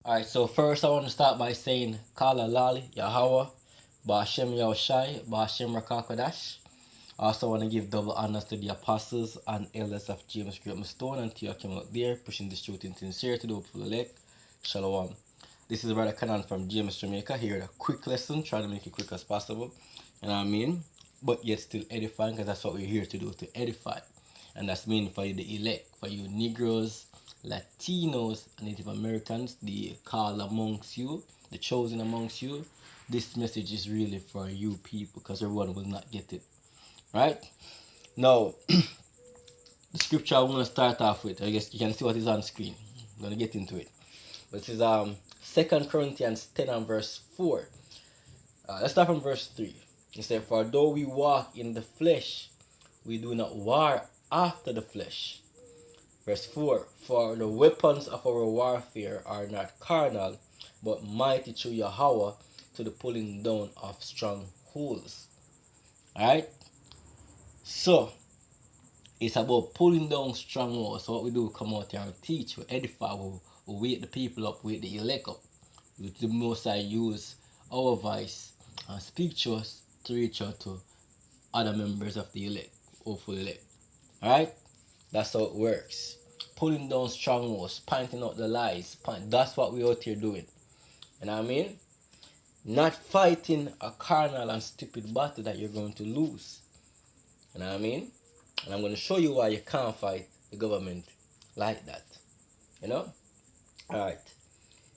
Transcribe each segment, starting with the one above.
Alright, so first I want to start by saying Kala Lali, Yahweh, Ba'ashem Yahushai, Ba'ashem Rakakwadash. I also want to give double honors to the apostles and elders of James Great Stone and to you came out there, pushing this truth in sincere to the hopeful elect. Shalom. This is Brother Canon from James, Jamaica. Here a quick lesson, try to make it quick as possible. You know what I mean? But yet still edifying, because that's what we're here to do, to edify. And that's mean for you, the elect, for you Negroes, Latinos, and Native Americans, the called amongst you, the chosen amongst you. This message is really for you people, because everyone will not get it. Right? Now, the scripture I'm going to start off with, I guess you can see what is on screen. I'm going to get into it. But this is 2 Corinthians 10 and verse 4. Let's start from verse 3. It says, "For though we walk in the flesh, we do not war after the flesh." Verse 4. "For the weapons of our warfare are not carnal, but mighty through Yahweh to the pulling down of strongholds." Alright? So, it's about pulling down strongholds. So what we do, come out here and teach, we edify, we wake the people up, wake the elect up. The most I use our voice and speak to us to reach out to other members of the elect, hopeful elect. Alright? That's how it works. Pulling down strongholds, pointing out the lies. That's what we're out here doing. You know what I mean? Not fighting a carnal and stupid battle that you're going to lose. You know what I mean? And I'm going to show you why you can't fight the government like that. You know? Alright.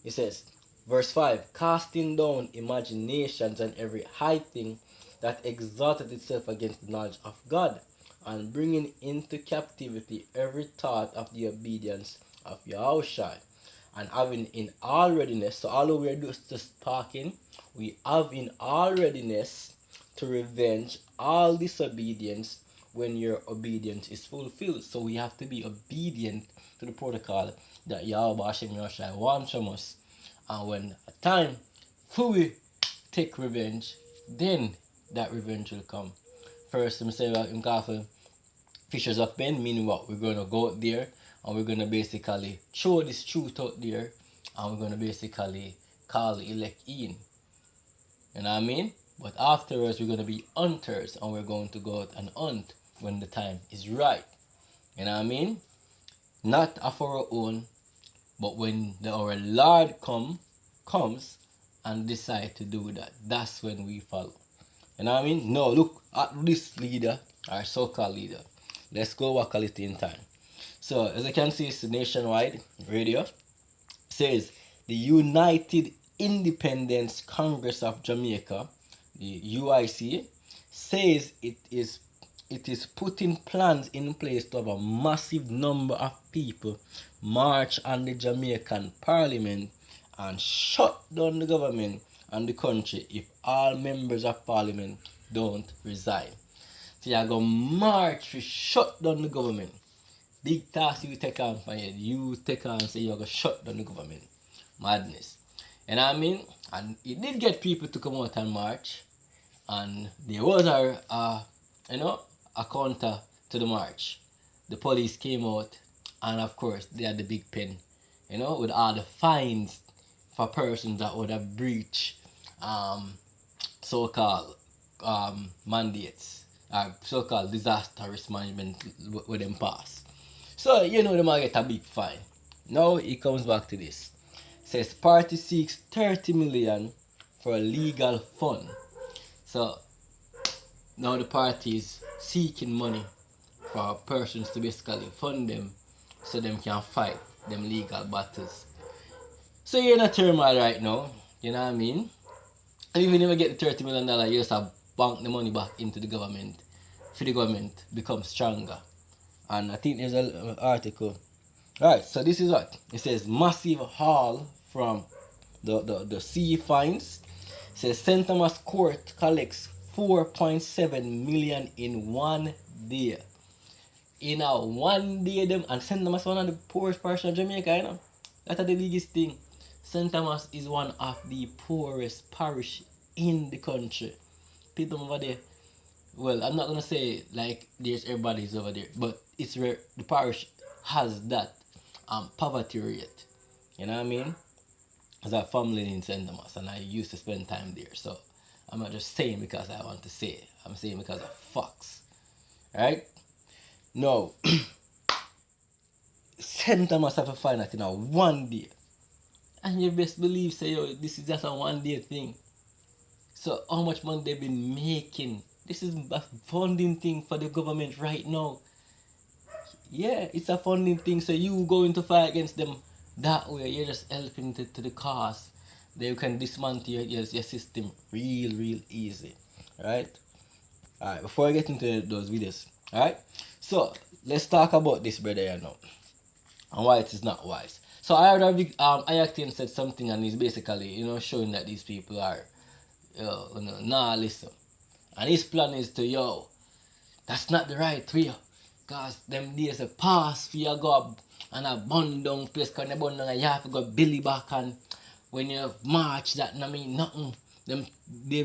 It says, verse 5, "Casting down imaginations and every high thing that exalted itself against the knowledge of God, and bringing into captivity every thought of the obedience of Yahushua, and having in all readiness," so although we are just talking, we have in all readiness to revenge all disobedience when your obedience is fulfilled. So we have to be obedient to the protocol that Yahweh Hashem Yahushua wants from us. And when a time for we take revenge, then that revenge will come. First, I'm saying about him fishers of men, meaning what? We're going to go out there and we're going to basically show this truth out there, and we're going to basically call the elect in. You know what I mean? But afterwards, we're going to be hunters, and we're going to go out and hunt when the time is right. You know what I mean? Not of our own, but when our Lord comes and decide to do that, that's when we follow. You know what I mean? No, look at this leader, our so-called leader. Let's go walk a little in time. So, as you can see, it's nationwide radio. It says, the United Independence Congress of Jamaica, the UIC, says it is putting plans in place to have a massive number of people march on the Jamaican Parliament and shut down the government and the country if all members of Parliament don't resign. So you're going to march to shut down the government. Big task you take on for you. You take on and say you're going to shut down the government. Madness. You know what I mean? And it did get people to come out and march. And there was a counter to the march. The police came out, and of course they had the big pen, with all the fines for persons that would have breached so-called mandates, so-called disaster risk management with them pass. So they might get a big fine. Now it comes back to this. It says party seeks 30 million for a legal fund. So now the party is seeking money for persons to basically fund them so them can fight them legal battles. So you're in a turmoil right now, you know what I mean? And even if you get the $30 million, you just have bank the money back into the government for the government become stronger. And I think there's an article. Alright, so this is what it says: massive haul from the sea fines. It says St. Thomas Court collects 4.7 million in 1 day. In a 1 day, them, and St. Thomas is one of the poorest parts of Jamaica, That's the biggest thing. St. Thomas is one of the poorest parish in the country. People over there, well, I'm not gonna say like there's everybody's over there, but it's where the parish has that poverty rate. You know what I mean? as a family in St. Thomas, and I used to spend time there. So I'm not just saying because I want to say it. I'm saying because of facts. Right? No. St. Thomas have to find that in a one day. And you best believe, say, yo, this is just a one day thing. So how much money they've been making? This is a funding thing for the government right now. Yeah, it's a funding thing. So you going to fight against them that way, you're just helping to the cause. They can dismantle your system real easy. Right? Alright, before I get into those videos, alright? So let's talk about this, brother, you know, and why it is not wise. So I heard Ayaktin said something, and he's basically, you know, showing that these people are, nah, listen. And his plan is to, that's not the right way. Because them days have passed for you go up and a bun down place, because you bun down and you have to go Billy back, and when you march, that I mean nothing. Them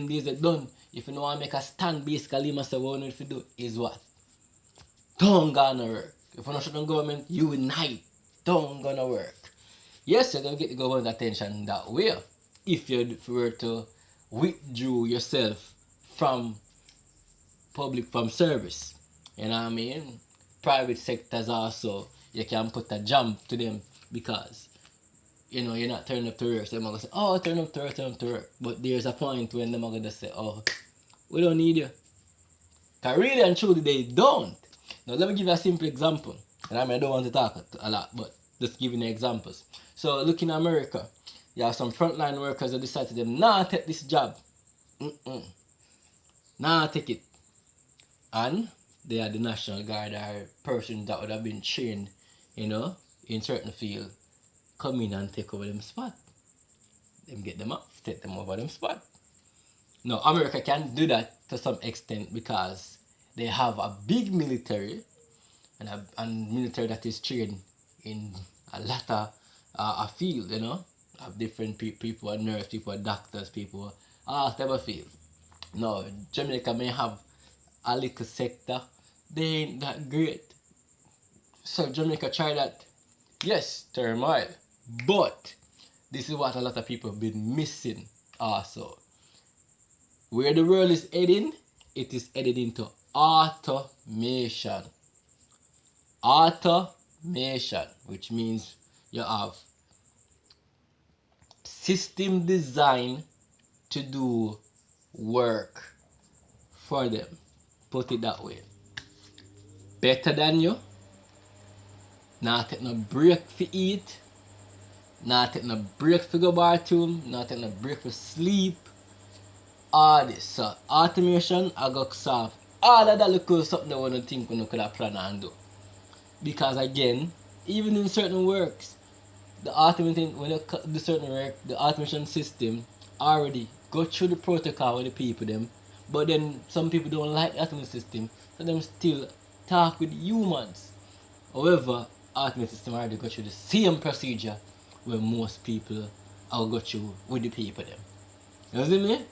days are done. If you know want to make a stand, basically, you must say what you need to do is what? Don't gonna work. If you're not shutting government, unite. Don't gonna work. Yes, you're gonna get the government attention that way. If you were to withdraw yourself from service. You know what I mean? Private sectors also, you can put a jump to them because, you know, you're not turning up to work. So they're going to say, oh, turn up to work. But there's a point when they're going to say, oh, we don't need you. Because really and truly, they don't. Now, let me give you a simple example. And I don't want to talk a lot, but just giving you examples. So, look in America. You have some frontline workers that decided them, nah, take this job. Nah, take it. And they are the National Guard or person that would have been trained, you know, in certain field, come in and take over them spot. Them get them up, take them over them spot. Now, America can do that to some extent because they have a big military and military that is trained in a lot of a field, you know, of different people, are nurses, people, are doctors, people, whatever field. Now, Jamaica may have a little sector, they ain't that great. So Jamaica try that. Yes, turmoil. But this is what a lot of people have been missing also. Where the world is heading, it is headed into automation. Automation, which means you have system design to do work for them. Put it that way. Better than you. Not take no break for eat. Not take no break for go bathroom. Not take no break for sleep. All this. So automation I got solve all of that little something that one think when you could have planned and do. Because again, even in certain works, the automation when you do certain work, the automation system already go through the protocol with the people them. But then some people don't like the automation system, so them still talk with humans. However, automation system already go through the same procedure where most people are go through with the people them. You see me?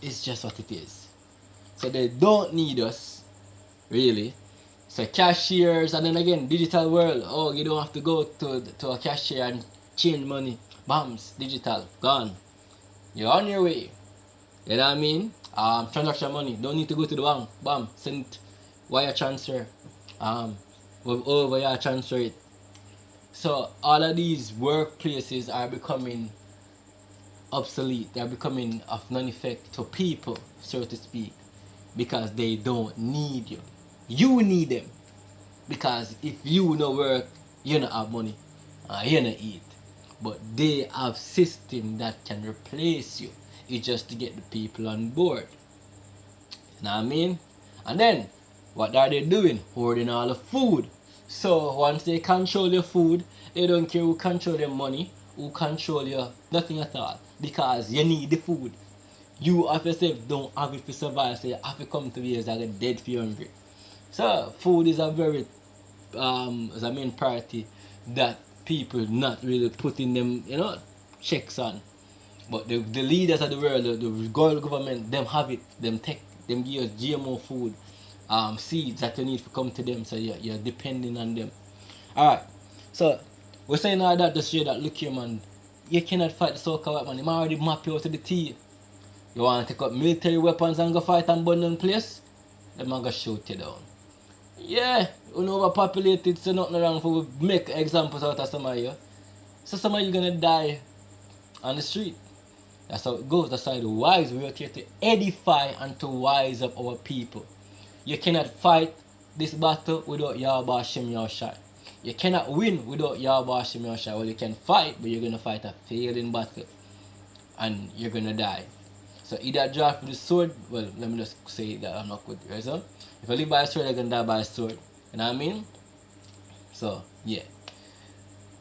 It's just what it is. So they don't need us, really. So cashiers, and then again, digital world. Oh, you don't have to go to a cashier and change money. Bams, digital, gone. You're on your way. You know what I mean? Transaction money, don't need to go to the bank. Bam, send wire transfer. Over wire transfer it. So all of these workplaces are becoming obsolete. They're becoming of none effect to people, so to speak, because they don't need you. You need them, because if you no work, you don't have money, you don't eat. But they have system that can replace you. It's just to get the people on board. You know what I mean? And then, what are they doing? Hoarding all the food. So once they control your food, they don't care who control your money, who control your nothing at all. Because you need the food. You of yourself don't have it to survive, so you have to come to be as like dead for hungry. So food is a very as a main priority that people not really putting them, you know, checks on. But the leaders of the world, the government, them have it, them give you GMO food, seeds that you need to come to them, so you're depending on them. Alright, so we're saying all that to say that, look here man, You cannot fight the so-called white man. He already map you out to the T. You want to take up military weapons and go fight and burn down place? Them man go shoot you down. Yeah, we know overpopulated, so nothing wrong for we make examples out of some of you. So some of you gonna die on the street. That's how it goes. That's why the wise, we are here to edify and to wise up our people. You cannot fight this battle without Yahweh Hashem Yahushai. You cannot win without Yahweh Hashem Yahushai. Well, you can fight, but you're going to fight a failing battle. And you're going to die. So either draw for the sword, well, let me just say that I'm not good. Right, so? If I live by a sword, I'm going to die by a sword. You know what I mean? So, yeah.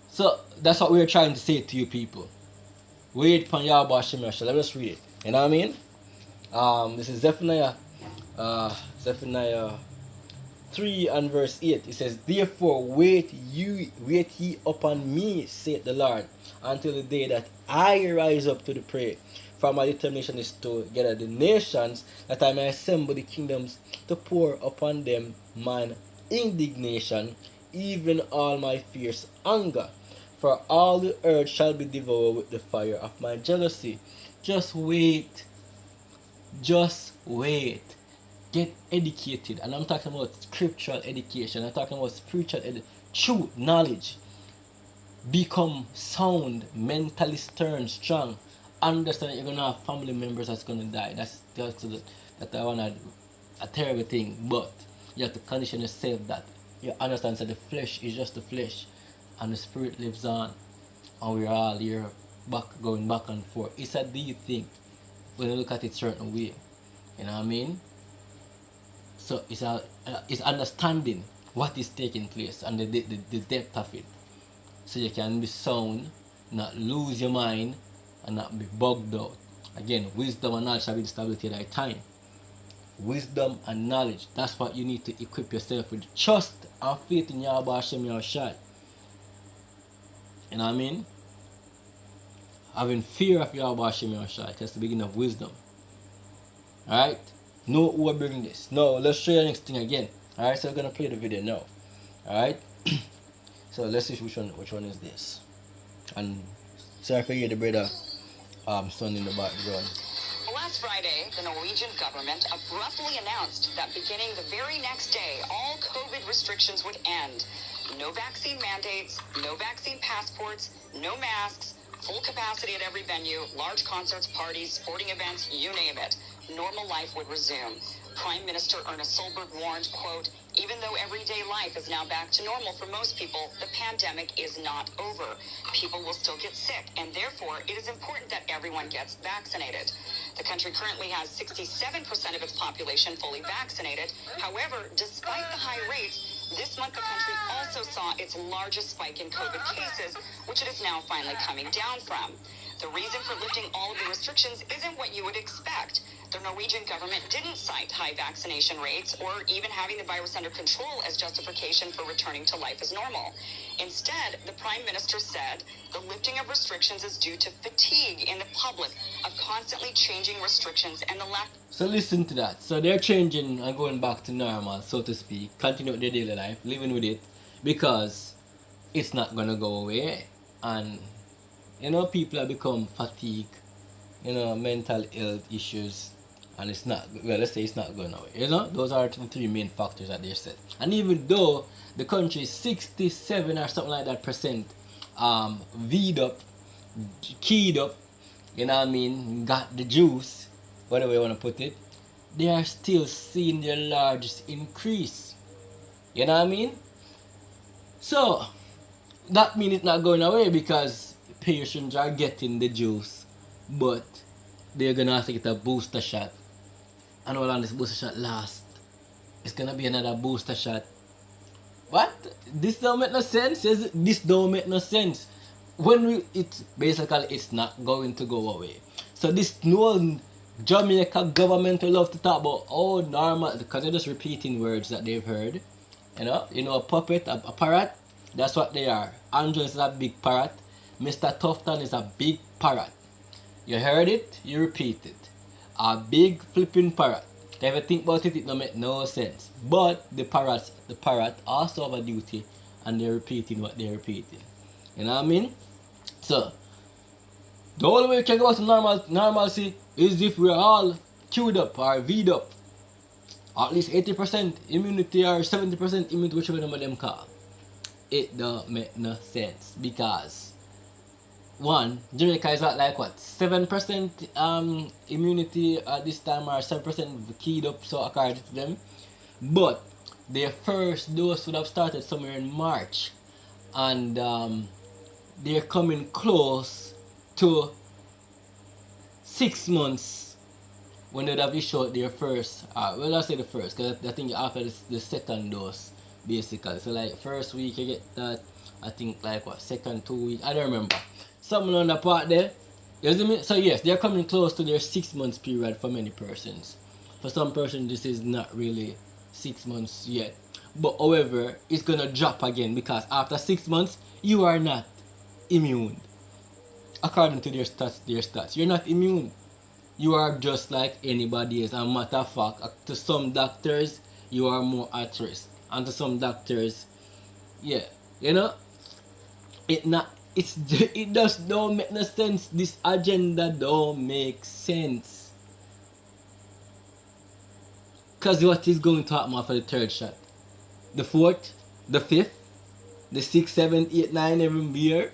So, that's what we're trying to say to you people. Wait upon Yahweh Hashem Yahushai. Let us read it. You know what I mean? This is Zephaniah 3 and verse 8. It says, therefore wait ye upon me, saith the Lord, until the day that I rise up to the prey. For my determination is to gather the nations, that I may assemble the kingdoms, to pour upon them mine indignation, even all my fierce anger. For all the earth shall be devoured with the fire of my jealousy. Just wait. Just wait. Get educated. And I'm talking about scriptural education. I'm talking about spiritual truth, knowledge. Become sound, mentally stern, strong. Understand that you're going to have family members that's going to die. That's a terrible thing. But you have to condition yourself that you understand that the flesh is just the flesh. And the spirit lives on. And we're all here going back and forth. It's a deep thing when you look at it certain way. You know what I mean? So it's understanding what is taking place and the depth of it. So you can be sound, not lose your mind, and not be bugged out. Again, wisdom and knowledge shall be the stability of thy time. Wisdom and knowledge, that's what you need to equip yourself with. Trust and faith in Yahweh Hashem Yahushai. You know what I mean? Having fear of Yahweh Hashem Yahushai, that's the beginning of wisdom. Alright? Know who will bring this. Now, let's show you the next thing again. Alright, so we're going to play the video now. Alright? So, let's see which one is this. And sorry for you, the brother son in the background. Last Friday, the Norwegian government abruptly announced that beginning the very next day, all COVID restrictions would end. No vaccine mandates, no vaccine passports, no masks, full capacity at every venue, large concerts, parties, sporting events, you name it. Normal life would resume. Prime Minister Ernest Solberg warned, quote, even though everyday life is now back to normal for most people, the pandemic is not over. People will still get sick, and therefore it is important that everyone gets vaccinated. The country currently has 67% of its population fully vaccinated. However, despite the high rates, this month the country also saw its largest spike in COVID cases, which it is now finally coming down from. The reason for lifting all of the restrictions isn't what you would expect. The Norwegian government didn't cite high vaccination rates or even having the virus under control as justification for returning to life as normal. Instead, the Prime Minister said the lifting of restrictions is due to fatigue in the public of constantly changing restrictions and the lack. So listen to that. So they're changing and going back to normal, so to speak, continue their daily life, living with it, because it's not going to go away. And, you know, people have become fatigued, you know, mental health issues. And it's not, well, let's say it's not going away. You know, those are the three main factors that they said. And even though the country is 67 or something like that percent V'd up, keyed up, you know what I mean, got the juice, whatever you want to put it, they are still seeing their largest increase. You know what I mean? So, that means it's not going away because patients are getting the juice, but they're going to have to get a booster shot. And how long this booster shot lasts? It's going to be another booster shot. What? This don't make no sense. This don't make no sense. When basically it's not going to go away. So this no Jamaica government will love to talk about normal, because they're just repeating words that they've heard. You know, a puppet, a parrot. That's what they are. Andrew is a big parrot. Mr. Tufton is a big parrot. You heard it, you repeat it. A big flipping parrot. If you think about it, it don't make no sense. But the parrot also have a duty, and they're repeating what they're repeating. You know what I mean? So, The only way we can go back to normalcy is if we're all queued up or V'd up. At least 80% immunity or 70% immunity, whichever number them call. It don't make no sense because one, Jamaica is at like what 7% immunity at this time or 7% keyed up, so according to them. But their first dose would have started somewhere in March, and they're coming close to 6 months when they'd have issued their first, well, I'll say the first, because I think after the second dose, basically. So, like, first week you get that, I think, like, what, second 2 weeks, I don't remember. Something on the part there, you see me? So, yes, they're coming close to their 6 months period for many persons. For some persons, this is not really 6 months yet. But, however, it's gonna drop again because after 6 months, you are not immune. According to their stats, you're not immune. You are just like anybody else. And matter of fact, to some doctors, you are more at risk. And to some doctors, yeah, you know, it just don't make no sense. This agenda don't make sense. Cause what is going to happen after the third shot? The fourth, the fifth, the 6th, 7th, 8th, 9, every year.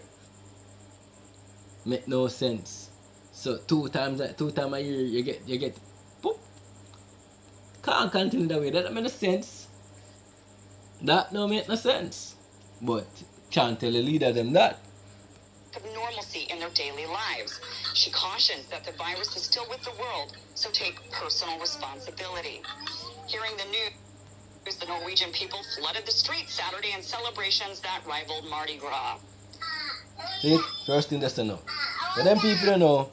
Make no sense. So two times a year you get poop. Can't continue that way. That don't make no sense. That don't make no sense. But can't tell the leader them that. Of normalcy in their daily lives. She cautions that the virus is still with the world, so take personal responsibility. Hearing the news, the Norwegian people flooded the streets Saturday in celebrations that rivaled Mardi Gras. See, first thing that's to know. But them people don't know,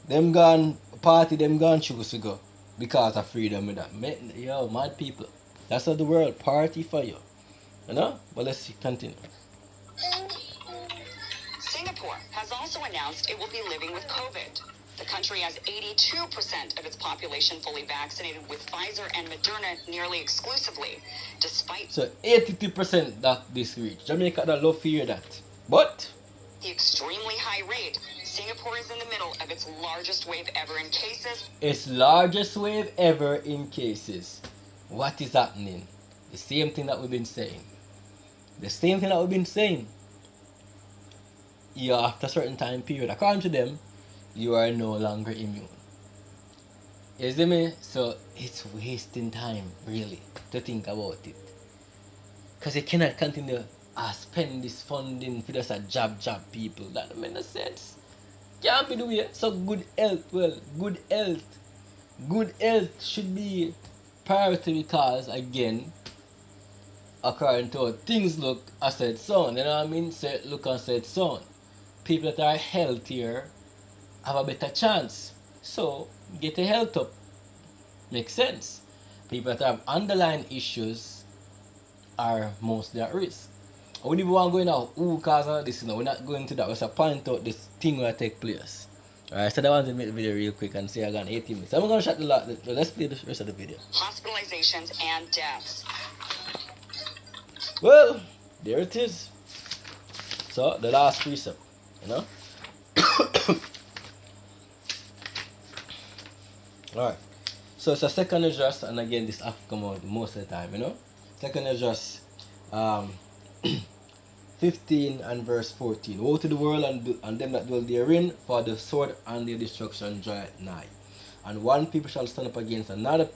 them gone party, them gone choose to go because of freedom and that. Yo, mad people. That's how the world party for you. You know? But let's see, continue. Singapore has also announced it will be living with COVID. The country has 82% of its population fully vaccinated with Pfizer and Moderna nearly exclusively, despite So 82% that this reach. Jamaica don't love fear that. But the extremely high rate. Singapore is in the middle of its largest wave ever in cases. its largest wave ever in cases. What is happening? The same thing that we've been saying. The same thing that we've been saying. You after a certain time period, according to them, you are no longer immune. You see me? So it's wasting time, really, to think about it. Because you cannot continue spend this funding for just a job people. That don't make no sense. Can't be the way. So good health should be priority because, again, according to how things look, I said so. You know what I mean? Say look and said so. People that are healthier have a better chance. So get your health up. Makes sense. People that have underlying issues are mostly at risk. I wouldn't even want to go in now who cause this, you know. We're not going to that. We're just point out this thing will take place. Alright, so I want to make the video real quick and say I got 80 minutes. I'm gonna shut the lot. Let's play the rest of the video. Hospitalizations and deaths. Well, there it is. So the last precept, you know. Alright. So it's a second address, and again this have come out most of the time, you know. Second address 15 and verse 14. Woe to the world and them that dwell therein, for the sword and their destruction draweth nigh. And one people shall stand up against another,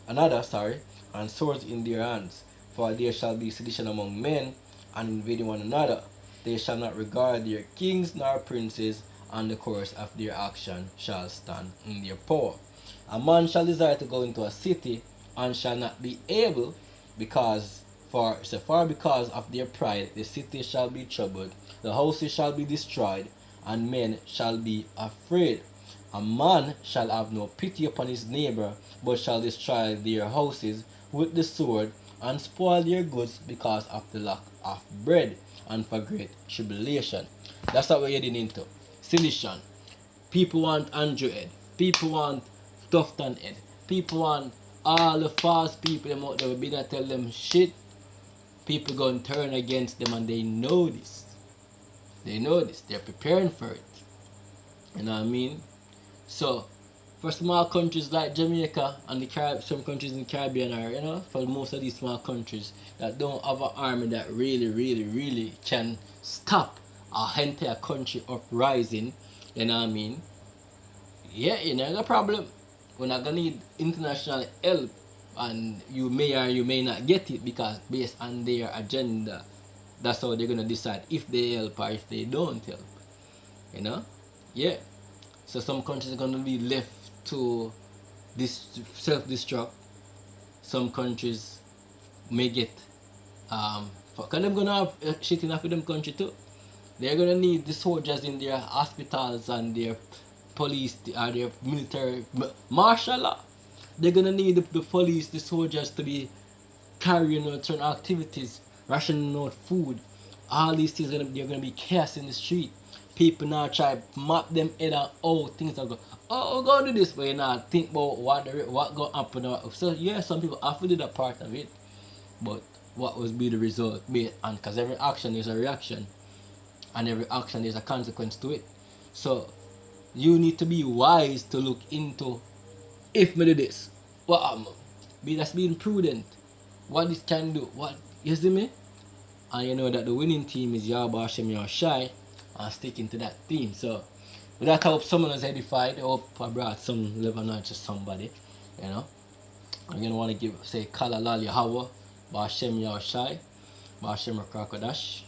and swords in their hands. For there shall be sedition among men, and invading one another. They shall not regard their kings nor princes, and the course of their action shall stand in their power. A man shall desire to go into a city, and shall not be able, because of their pride the city shall be troubled, the houses shall be destroyed, and men shall be afraid. A man shall have no pity upon his neighbor, but shall destroy their houses with the sword, and spoil their goods because of the lack of bread, and for great tribulation. That's what we're heading into. Sedition. People want Andrew Ed. People want Tufton Ed. People want all the false people them out there. We better tell them shit. People gonna turn against them, and they know this. They know this. They're preparing for it. You know what I mean? So, for small countries like Jamaica and some countries in the Caribbean are, for most of these small countries that don't have an army that really can stop a entire country uprising, you know what I mean? Yeah, the problem. We're not gonna need international help, and you may or you may not get it because based on their agenda, that's how they're gonna decide if they help or if they don't help. Yeah. So some countries are gonna be left to this self-destruct. Some countries may get because they're gonna have shit enough in them country too. They're gonna need the soldiers in their hospitals and their police or their military martial law. They're gonna need the police, the soldiers to be carrying out certain activities, rationing out food. All these things they're gonna be chaos in the street. People now try to map them head out. Oh, things are go. Oh, go do this, but you now think about what go happen. So yeah, some people have to do that part of it, but what will be the result? And because every action is a reaction, and every action is a consequence to it. So you need to be wise to look into if me do this, what happen? That's being prudent. What this can do? What you see me? And you know that the winning team is Yahweh Hashem Yahushai, and sticking to that theme. So with that, I hope someone was edified. I hope I brought some level knowledge to somebody. I'm gonna want to say Kala Lal Yahweh, Hashem Yahushai, Hashem Rakakadash.